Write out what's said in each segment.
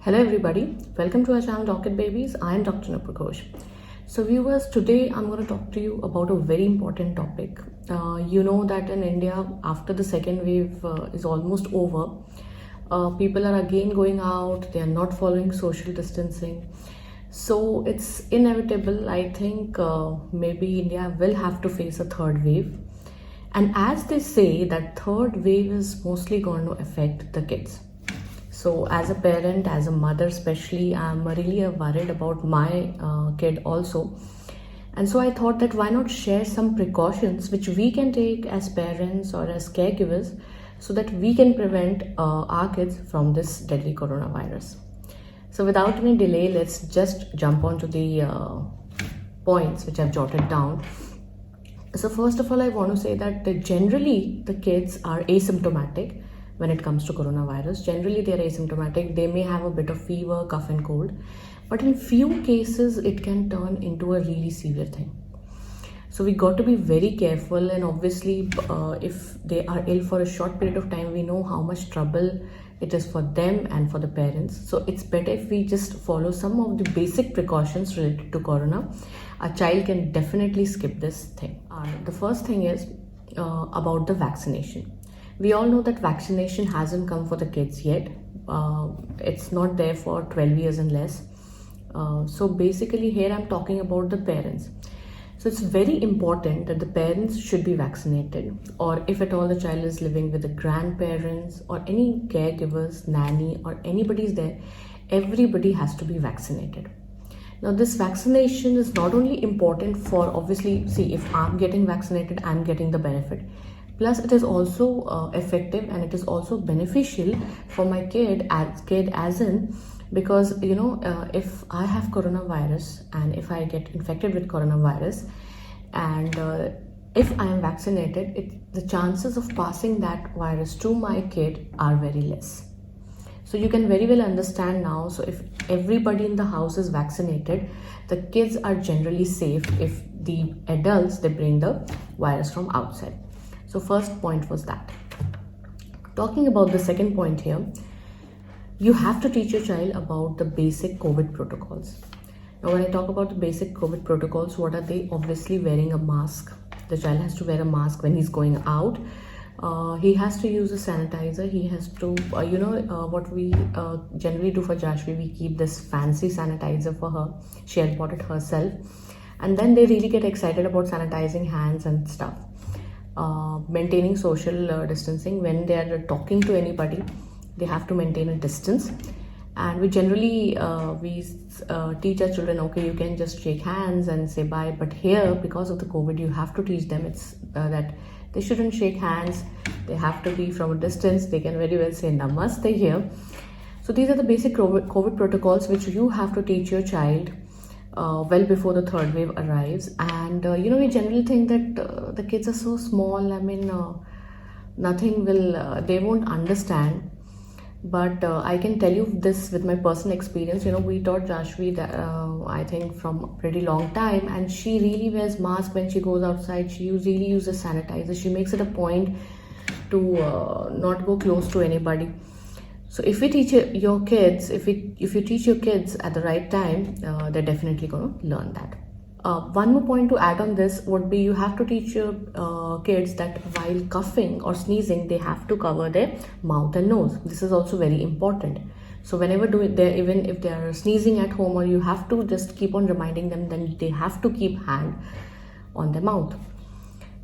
Hello everybody, welcome to our channel Rocket Babies. I am Dr. Nupur Ghosh. So viewers, today I'm going to talk to you about a very important topic. You know that in India, after the second wave is almost over, people are again going out, they are not following social distancing. So it's inevitable, I think maybe India will have to face a third wave. And as they say, that third wave is mostly going to affect the kids. So as a parent, as a mother especially, I'm really worried about my kid also. And so I thought that why not share some precautions which we can take as parents or as caregivers so that we can prevent our kids from this deadly coronavirus. So without any delay, let's just jump onto the points which I've jotted down. So first of all, I want to say that generally the kids are asymptomatic when it comes to coronavirus. Generally they are asymptomatic. They may have a bit of fever, cough and cold, but in few cases it can turn into a really severe thing. So we got to be very careful, and obviously if they are ill for a short period of time, we know how much trouble it is for them and for the parents. So it's better if we just follow some of the basic precautions related to corona. A child can definitely skip this thing. The first thing is about the vaccination. We all know that vaccination hasn't come for the kids yet. It's not there for 12 years and less. So basically here I'm talking about the parents. So it's very important that the parents should be vaccinated, or if at all the child is living with the grandparents or any caregivers, nanny or anybody is there, everybody has to be vaccinated. Now this vaccination is not only important for, obviously, see, if I'm getting vaccinated, I'm getting the benefit. Plus it is also effective, and it is also beneficial for my kid as in, because you know, if I have coronavirus and if I get infected with coronavirus and if I am vaccinated, the chances of passing that virus to my kid are very less. So you can very well understand now. So if everybody in the house is vaccinated, the kids are generally safe. If the adults, they bring the virus from outside. So first point was that. Talking about the second point here, you have to teach your child about the basic COVID protocols. Now when I talk about the basic COVID protocols, what are they? Obviously wearing a mask. The child has to wear a mask when he's going out. He has to use a sanitizer. He has to, what we generally do for Jashvi, we keep this fancy sanitizer for her. She had bought it herself. And then they really get excited about sanitizing hands and stuff. Maintaining social distancing. When they are talking to anybody, they have to maintain a distance. And we generally teach our children, okay, you can just shake hands and say bye, but here, because of the COVID, you have to teach them that they shouldn't shake hands. They have to be from a distance. They can very well say namaste here. So these are the basic COVID protocols which you have to teach your child well before the third wave arrives. And we generally think that the kids are so small. I mean, nothing will, they won't understand. But I can tell you this with my personal experience. You know, we taught Jashvi that I think from a pretty long time, and she really wears mask when she goes outside. She really uses sanitizer. She makes it a point to not go close to anybody. So if we teach your kids, if you teach your kids at the right time, they're definitely going to learn that. One more point to add on this would be, you have to teach your kids that while coughing or sneezing, they have to cover their mouth and nose. This is also very important. So whenever even if they are sneezing at home, or you have to just keep on reminding them, then they have to keep hand on their mouth.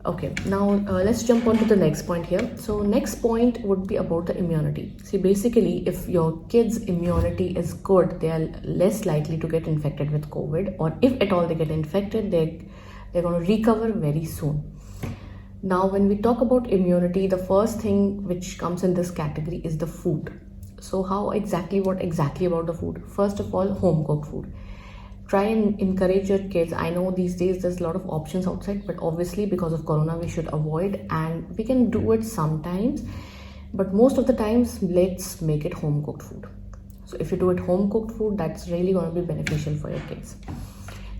Okay, now let's jump on to the next point here. So next point would be about the immunity. See, basically, if your kids' immunity is good, they are less likely to get infected with COVID, or if at all they get infected, they're going to recover very soon. Now, when we talk about immunity, the first thing which comes in this category is the food. So what exactly about the food? First of all, home cooked food. Try and encourage your kids. I know these days there's a lot of options outside, but obviously because of corona we should avoid, and we can do it sometimes, but most of the times let's make it home cooked food. So if you do it home cooked food, that's really going to be beneficial for your kids.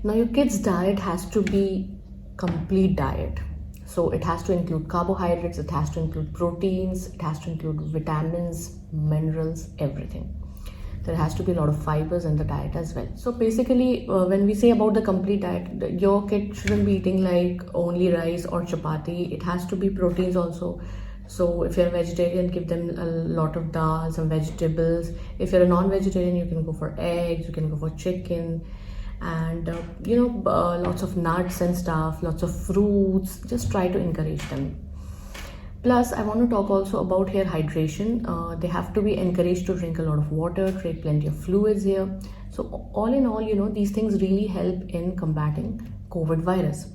Now your kids' diet has to be complete diet. So it has to include carbohydrates, it has to include proteins, it has to include vitamins, minerals, everything. There has to be a lot of fibers in the diet as well. So basically, when we say about the complete diet, your kid shouldn't be eating like only rice or chapati. It has to be proteins also. So if you're a vegetarian, give them a lot of dal, some vegetables. If you're a non-vegetarian, you can go for eggs, you can go for chicken, and lots of nuts and stuff, lots of fruits. Just try to encourage them. Plus, I want to talk also about hair hydration. They have to be encouraged to drink a lot of water, drink plenty of fluids here. So all in all, these things really help in combating COVID virus.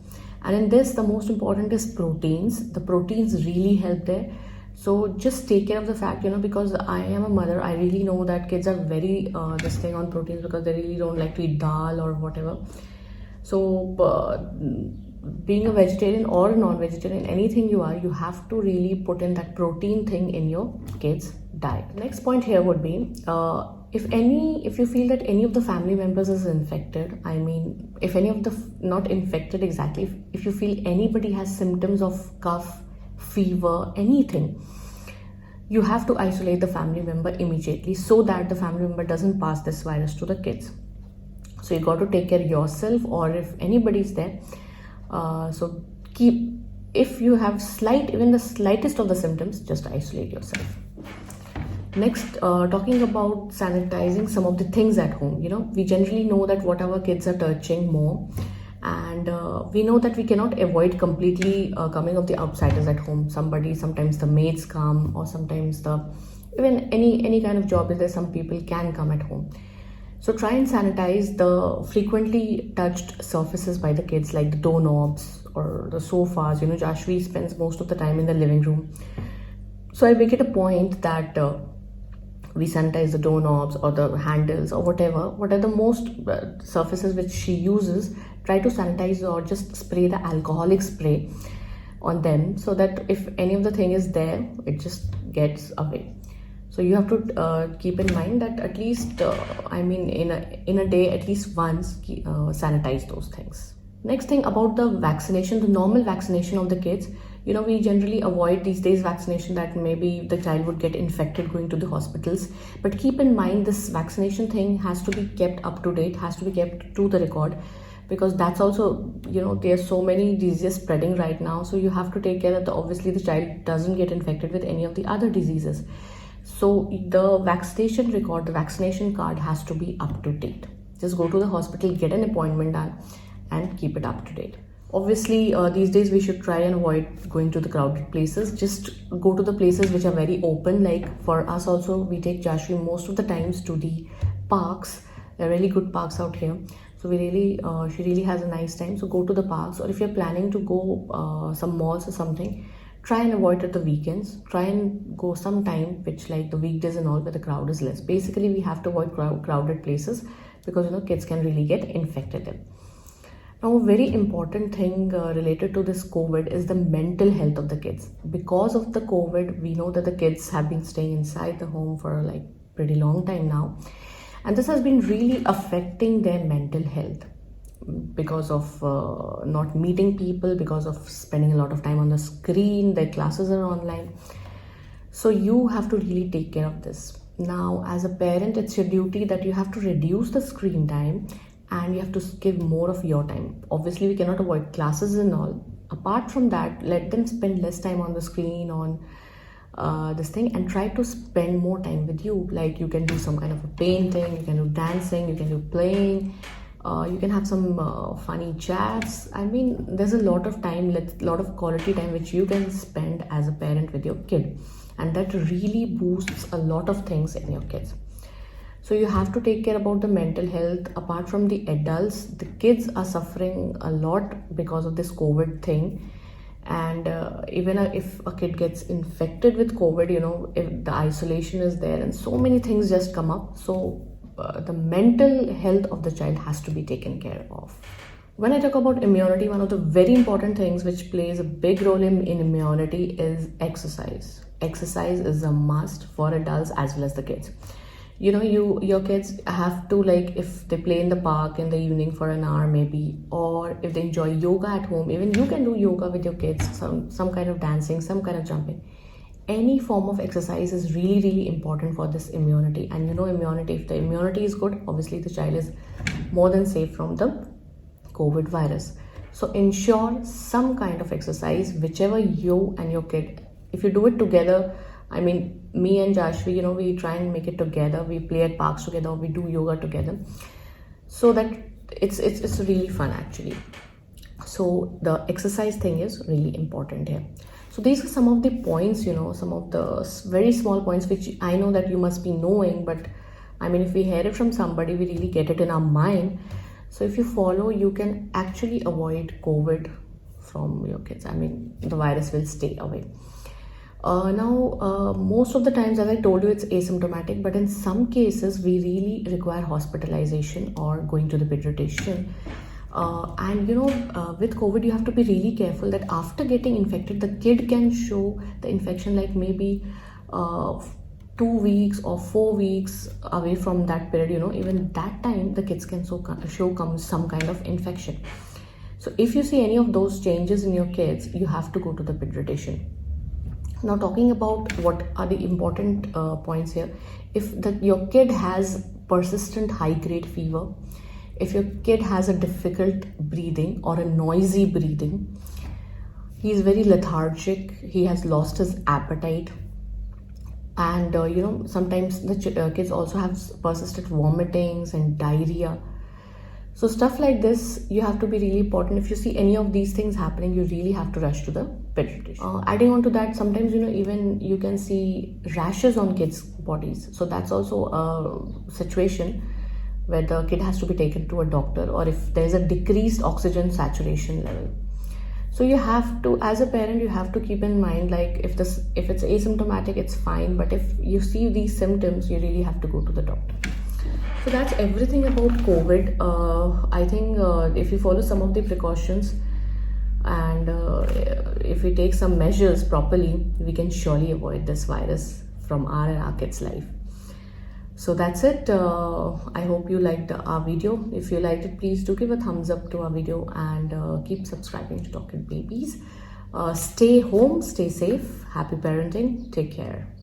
And in this, the most important is proteins. The proteins really help there. So just take care of the fact, because I am a mother, I really know that kids are very this thing on proteins because they really don't like to eat dal or whatever. So being a vegetarian or a non-vegetarian, anything you are, you have to really put in that protein thing in your kids' diet. Next point here would be, if you feel that any of the family members is infected, I mean, if any of the, not infected exactly, if you feel anybody has symptoms of cough, fever, anything, you have to isolate the family member immediately so that the family member doesn't pass this virus to the kids. So you got to take care of yourself, or if anybody's there, so if you have even the slightest of the symptoms, just isolate yourself. Next, talking about sanitizing some of the things at home. We generally know that what our kids are touching more, and we know that we cannot avoid completely coming of the outsiders at home. Sometimes the maids come, or sometimes even any kind of job is there, some people can come at home. So try and sanitize the frequently touched surfaces by the kids, like the doorknobs or the sofas. Jashvi spends most of the time in the living room. So I make it a point that we sanitize the doorknobs or the handles or whatever. What are the most surfaces which she uses, try to sanitize or just spray the alcoholic spray on them, so that if any of the thing is there, it just gets away. So you have to keep in mind that at least, in a day, at least once, sanitize those things. Next thing about the vaccination, the normal vaccination of the kids. We generally avoid these days vaccination that maybe the child would get infected going to the hospitals. But keep in mind, this vaccination thing has to be kept up to date, has to be kept to the record, because that's also, there's so many diseases spreading right now. So you have to take care that obviously the child doesn't get infected with any of the other diseases. So the vaccination record, the vaccination card has to be up to date. Just go to the hospital, get an appointment done, and keep it up to date. Obviously, these days we should try and avoid going to the crowded places. Just go to the places which are very open. Like for us also, we take Jashvi most of the times to the parks. There are really good parks out here. So she really has a nice time. So go to the parks, or if you're planning to go some malls or something, try and avoid it the weekends. Try and go sometime which, like the weekdays and all, where the crowd is less. Basically, we have to avoid crowded places because kids can really get infected there. Now, a very important thing related to this COVID is the mental health of the kids. Because of the COVID, we know that the kids have been staying inside the home for like pretty long time now. And this has been really affecting their mental health because of not meeting people, because of spending a lot of time on the screen, their classes are online. So you have to really take care of this. Now, as a parent, it's your duty that you have to reduce the screen time and you have to give more of your time. Obviously, we cannot avoid classes and all. Apart from that, let them spend less time on the screen, on this thing, and try to spend more time with you. Like you can do some kind of a painting, you can do dancing, you can do playing, you can have some funny chats. I mean, there's a lot of time, a lot of quality time which you can spend as a parent with your kid, and that really boosts a lot of things in your kids. So you have to take care about the mental health. Apart from the adults, the kids are suffering a lot because of this COVID thing. And even if a kid gets infected with COVID, if the isolation is there and so many things just come up. So the mental health of the child has to be taken care of. When I talk about immunity, one of the very important things which plays a big role in immunity is exercise. Exercise is a must for adults as well as the kids. Your kids have to, like, if they play in the park in the evening for an hour maybe, or if they enjoy yoga at home, even you can do yoga with your kids, some kind of dancing, some kind of jumping. any form of exercise is really, really important for this immunity. And immunity, if the immunity is good, obviously the child is more than safe from the COVID virus. So ensure some kind of exercise, whichever you and your kid, if you do it together. I mean, me and Jashvi, we try and make it together. We play at parks together, we do yoga together, so that it's really fun actually. So the exercise thing is really important here. So these are some of the points, some of the very small points which I know that you must be knowing, but I mean, if we hear it from somebody, we really get it in our mind. So if you follow, you can actually avoid COVID from your kids. I mean, the virus will stay away. Now, most of the times, as I told you, it's asymptomatic, but in some cases, we really require hospitalization or going to the pediatrician. With COVID, you have to be really careful that after getting infected, the kid can show the infection like maybe 2 weeks or 4 weeks away from that period. Even that time, the kids can show some kind of infection. So if you see any of those changes in your kids, you have to go to the pediatrician. Now, talking about what are the important points here. If your kid has persistent high-grade fever, if your kid has a difficult breathing or a noisy breathing, he is very lethargic, he has lost his appetite, and sometimes the kids also have persistent vomitings and diarrhea. So stuff like this, you have to be really important. If you see any of these things happening, you really have to rush to the pediatrician. Adding on to that, sometimes even you can see rashes on kids' bodies. So that's also a situation where the kid has to be taken to a doctor, or if there's a decreased oxygen saturation level. So you have to, as a parent, you have to keep in mind, like if it's asymptomatic, it's fine, but if you see these symptoms, you really have to go to the doctor. So that's everything about COVID. I think if you follow some of the precautions and if we take some measures properly, we can surely avoid this virus from our and our kids' life. So that's it. I hope you liked our video. If you liked it, please do give a thumbs up to our video and keep subscribing to Talk It Babies. Stay home, stay safe, happy parenting, take care.